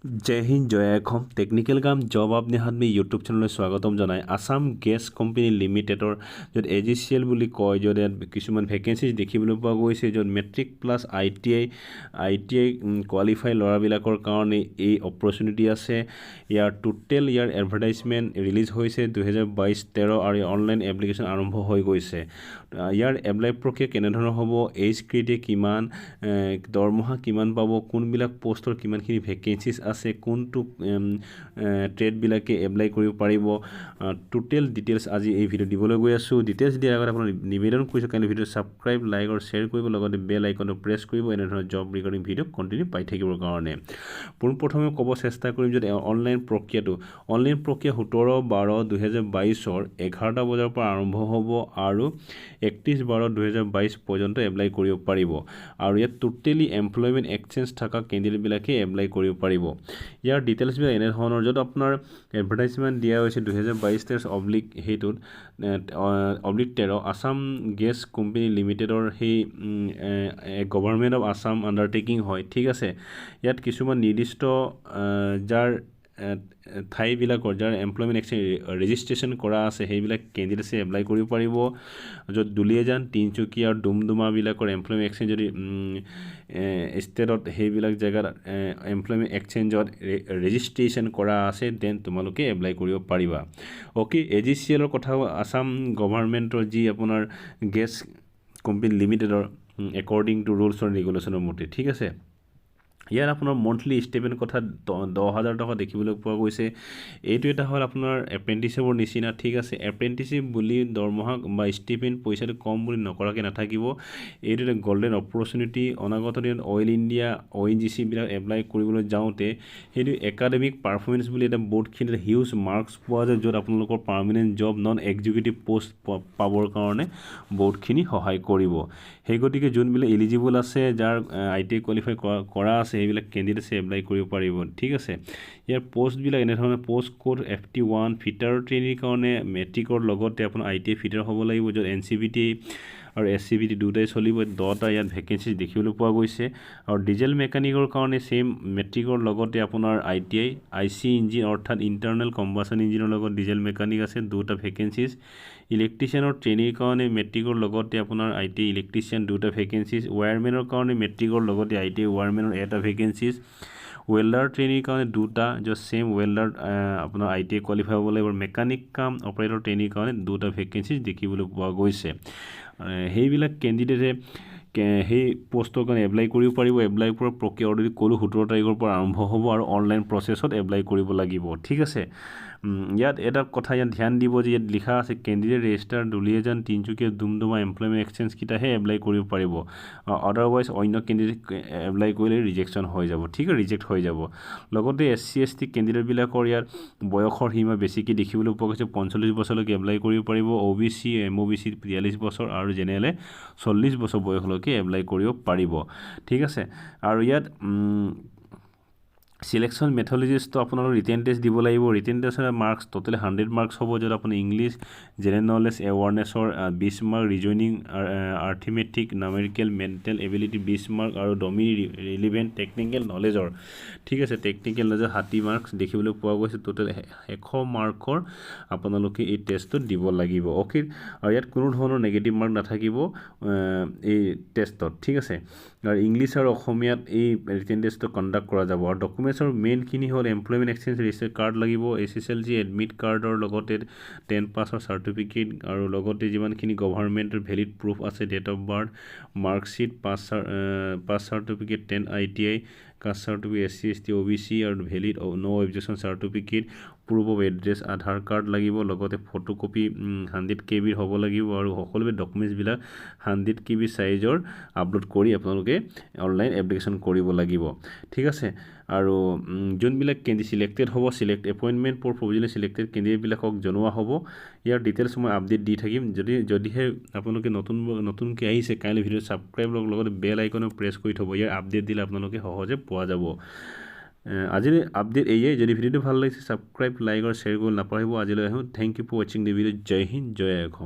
जय हिंद जय अखम टेक्निकल काम जॉब आपने हाथ में यूट्यूब चैनल स्वागतम जनाय आसाम गैस कंपनी लिमिटेडर जो एजिसिएल बुली कय जो किछुमान भैकेन्सी देखिबले पा गयसे जो मैट्रिक प्लस आईटीआई क्वालिफाई लराबिलाकर कारणे ए अपरचुनिटी আছে यार टोटल यार एडभार्टाइजमेंट रिलीज होइसे 2022-13 और ऑनलाइन एप्लिकेशन आरंभ হৈ গৈছে यार एप्लाई प्रक्रिया केने धৰণৰ হ'ব एज क्राइटेरिया किमान दरमहा किमान पाबो कोनबिला पोस्टर किमानखिनि ভেকেন্সিজ আছে কোনটো ট্ৰেড বিলাকে এপ্লাই কৰিব পাৰিব টোটেল ডিটেইলছ আজি এই ভিডিও দিবলৈ গৈ আছো ডিটেইলছ দিয়াৰ আগতে আপোনাক নিবেদন কৰিছো কাইলৈ ভিডিও সাবস্ক্ৰাইব লাইক আৰু শেয়াৰ কৰিব লগতে বেল আইকনটো প্ৰেছ কৰিব এনে ধৰণৰ জব ৰিগাৰ্ডিং ভিডিও কন্টিনিউ পাই থাকিবৰ কাৰণে প্ৰথমে ক'ব চেষ্টা কৰিম যে অনলাইন প্ৰক্ৰিয়া 17/12/2022 ৰ 11টা বজাৰ পৰা আৰম্ভ হ'ব আৰু 31/12/2022 পৰ্যন্ত এপ্লাই কৰিব পাৰিব আৰু ইয়াত টোটেলি এমপ্লয়মেন্ট এক্সচেঞ্জ থকা কেণ্ডিডেট বিলাকে এপ্লাই কৰিব পাৰিব ইয়াৰ ডিটেইলছ বিলা এনে ধৰণৰ যত আপোনাৰ এডভাৰ্টাইজমেন্ট দিয়া হৈছে 2022-13 আসাম গেছ কোম্পানী লিমিটেডৰ হে গভৰ্ণমেন্ট অফ আসাম আন্ডাৰটেকিং হয় ঠিক আছে ইয়াত কিছুমান নিৰ্দিষ্ট যাৰ ঠাই বিলাকৰ যাৰ এমপ্লয়মেন্ট এক্সচেঞ্জ ৰেজিষ্ট্ৰেচন কৰা আছে সেইবিলাক কেণ্ডিডেটে এপ্লাই কৰিব পাৰিব যত দুলিয়াজান তিনচুকীয়া আৰু ডুমডুমা বিলাকৰ এমপ্লয়মেন্ট এক্সচেঞ্জ যদি ষ্টেটত সেইবিলাক জায়গাত এমপ্লয়মেন্ট এক্সচেঞ্জত ৰেজিষ্ট্ৰেচন কৰা আছে দেন তোমালোকে এপ্লাই কৰিব পাৰিবা ওকে এজিচিএলৰ কথা আসাম গভৰ্ণমেন্টৰ যি আপোনাৰ গেছ কোম্পানী লিমিটেডৰ একৰ্ডিং টু ৰুলছ এণ্ড ৰেগুলেশনৰ মতে ঠিক আছে ইয়াৰ আপোনাৰ মন্থলি ষ্টেপমেন্ট কথা 10000 টকা দেখিবলৈ পোৱা গৈছে এইটো এটা হল আপোনাৰ এপ্ৰেন্টিছৰ নিচিনা ঠিক আছে এপ্ৰেন্টিছপ বুলি দৰমহা বা ষ্টেপমেন্ট পইচাটো কম বুলি নকৰাকে নাথাকিব এইটো এটা গোল্ডেন অপৰচুনিটি অনাগত দিনত অইল ইণ্ডিয়া ONGC বিলাক এপ্লাই কৰিবলৈ যাওঁতে হেতু একাডেমিক পাৰফৰমেন্স বুলি এটা বোৰ্ডখিনিত হিউজ মাৰ্কস পোৱা যায় যত আপোনালোকৰ permanent job non executive post পাবৰ কাৰণে বোৰ্ডখিনি সহায় কৰিব সেই গতিকে যোনবিলাক এলিজিবল আছে যাৰ ITI কোৱালিফাই কৰা আছে এইবিলাক কেণ্ডিডেটে এপ্লাই কৰিব পাৰিব ঠিক আছে ইয়াৰ পোষ্ট বিলাক এনে ধৰণৰ পোষ্ট কোড FT1 ফিটাৰ ট্ৰেইনিৰ কাৰণে মেট্ৰিকৰ লগতে আপোনাৰ ITI ফিটাৰ হ'ব লাগিব যত NCVT আৰু SCVT দুটাই চলিব 10টা ইয়াত ভেকেন্সি দেখিবলৈ পোৱা গৈছে আৰু ডিজেল মেকানিকৰ কাৰণে সেম মেট্ৰিকৰ লগতে আপোনাৰ ITI IC ইঞ্জিন অৰ্থাৎ ইন্টাৰনেল কম্বাসন ইঞ্জিনৰ লগত ডিজেল মেকানিক আছে দুটা ভেকেন্সিজ ইলেক্ট্ৰিচিয়ানৰ ট্ৰেইনিৰ কাৰণে মেট্ৰিকৰ লগতে আপোনাৰ ITI ইলেক্ট্ৰিচিয়ান দুটা ভেকেন্সিজ ওয়্যাৰমেনৰ কাৰণে মেট্ৰিকৰ লগতে ITI ওয়্যাৰমেনৰ এটা ভেকেন্সিজ ওয়েল্ডাৰ ট্ৰেইনিৰ কাৰণে দুটা যে সেম ওয়েল্ডাৰ আপোনাৰ ITI কোৱালিফাই হ'ব লাগিব মেকানিক কাম অপাৰেটৰ ট্ৰেইনিৰ কাৰণে দুটা ভেকেন্সিজ দেখিবলৈ পোৱা গৈছে সেইবিলাক কেণ্ডিডেটে সেই পোষ্টৰ কাৰণে এপ্লাই কৰিব পাৰিব এপ্লাই কৰা প্ৰক্ৰিয়া অলৰেডি ক'লো 17 তাৰিখৰ পৰা আৰম্ভ হ'ব আৰু অনলাইন প্ৰসেছত এপ্লাই কৰিব লাগিব ঠিক আছে ইয়াত এটা কথা ইয়াত ধ্যান দিব যে ইয়াত লিখা আছে candidate register Duliajan Tinsukia Doomdooma employment exchange কিটাহে এপ্লাই কৰিব পাৰিব আদাৰৱাইজ অন্য কেণ্ডিডেট এপ্লাই কৰিলে ৰিজেকচন হৈ যাব ঠিক আছে ৰিজেক্ট হৈ যাব লগতে SC ST কেণ্ডিডেট বিলাকৰ ইয়াত বয়সৰ সীমা বেছিকৈ দেখিবলৈ পোৱা গৈছে 45 বছৰলৈকে এপ্লাই কৰিব পাৰিব OBC MOBC 43 বছৰ আৰু জেনেৰেলে 40 বছৰ বয়সলৈকে এপ্লাই কৰিব পাৰিব ঠিক আছে আৰু ইয়াত সিলেকশন মেথডলজিজ তো আপোনালোক ৰিটেন টেষ্ট দিব লাগিব ৰিটেন টেষ্টৰ মাৰ্কস টোটাল 100 মাৰ্কস হ'ব যত আপুনি ইংলিশ জেনাৰেল নলেজ এৱাৰনেছৰ 20 mark reasoning arithmetic numerical mental ability 20 mark আৰু ডমি ৰিলেভেন্ট টেকনিক্যাল নলেজৰ ঠিক আছে টেকনিক্যাল নলেজৰ 60 মাৰ্কস দেখিবলৈ পোৱা গৈছে টোটাল 100 মাৰ্কৰ আপোনালোকে এই টেষ্টটো দিব লাগিব ওকে আৰু ইয়াত কোনো ধৰণৰ নেগেটিভ মাৰ্ক নাথাকিব এই টেষ্টত ঠিক আছে আৰু ইংলিশ আৰু অসমীয়াত এই ৰিটেন টেষ্টটো কন্ডাক্ট কৰা যাব আৰু ডকুমেন্টছৰ মেইন খিনি হ'ল এমপ্লয়মেন্ট এক্সচেঞ্জ ৰেজিষ্টাৰ কাৰ্ড লাগিব SSLC এডমিট কাৰ্ডৰ লগতে 10 পাছৰ সাৰ্টিফিকেট আৰু লগতে যিমানখিনি গভৰ্ণমেন্টৰ ভ্যালিড প্ৰুফ আছে date of birth marksheet pass certificate 10 ITI caste certificate SC ST OBC আৰু valid no objection certificate proof of address Aadhaar card লাগিব লগতে ফটোকপি 100 KB হ'ব লাগিব আৰু সকলোৱে ডকুমেন্টছ বিলাক 100 KB সাইজৰ আপলোড কৰি আপোনালোকে অনলাইন এপ্লিকেশন কৰিব লাগিব ঠিক আছে আৰু যোনবিলাক কেণ্ডিডেট সিলেক্টেড হ'ব select appointment for provisionally selected candidate বিলাকক জনোৱা হ'ব ইয়াৰ ডিটেইলছ মই আপডেট দি থাকিম যদিহে আপোনালোকে নতুনকৈ আহিছে কাইলৈ ভিডিও সাবস্ক্ৰাইব লগতে বেল আইকনো প্ৰেছ কৰি থব ইয়াৰ আপডেট দিলে আপোনালোকে সহজে পোৱা যাব আজিৰ আপডেট এইয়ে যদি ভিডিওটো ভাল লাগিছে সাবস্ক্ৰাইব লাইক আৰু শেয়াৰ কৰিব নাপাহৰিব আজিলৈ আহো thank you for watching the video জয় হিন্দ জয় অসম